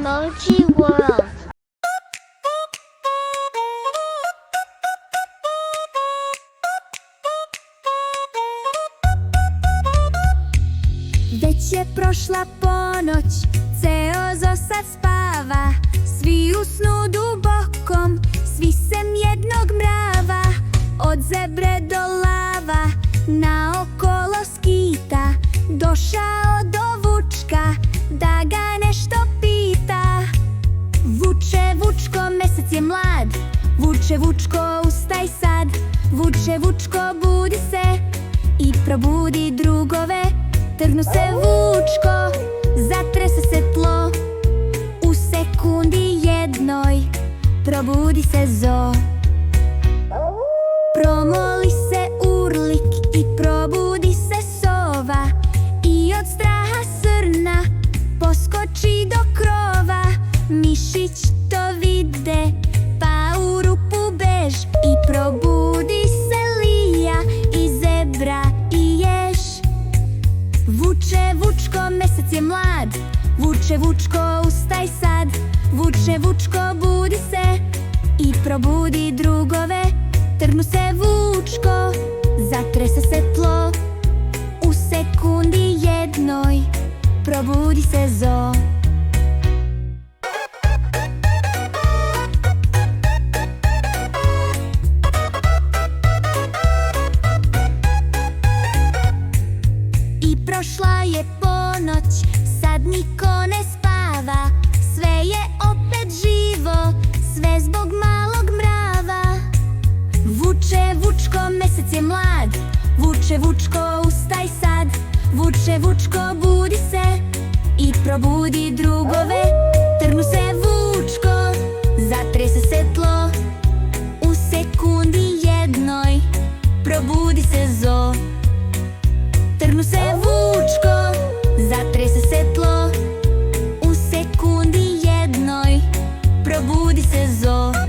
Emoji World. Već je prošla ponoć, ceo zoo sad spava. Svi usnu dubokom, svi sem jednog mrava. Od zebre do lava, naokolo skita. Došao do vučka, da ga nešto pita. Vuče Vučko, mesec je mlad. Vuče Vučko, ustaj sad. Vuče Vučko, budi se i probudi drugove. Trgnu se Vučko, zatrese se tlo. U sekundi jednoj probudi se zoo. Promoli se urlik i probudi se sova. I od straha srna poskoči do krova. Mišić to vide, pa u rupu bež. I probudi se lija i zebra i jež. Vuče Vučko, mesec je mlad. Vuče Vučko, ustaj sad. Vuče Vučko, budi se i probudi drugove. Trgnu se Vučko, zatrese se tlo. U sekundi jednoj probudi se zoo. Prošla je ponoć, sad niko ne spava. Sve je opet živo, sve zbog malog mrava. Vuče Vučko, mesec je mlad. Vuče Vučko, ustaj sad. Vuče Vučko, budi se i probudi drugove. Trgnu se Vučko, zatrese se tlo. U sekundi jednoj probudi se zoo. Trgnu se Vučko, zatrese se tlo. U sekundi jednoj probudi se zoo.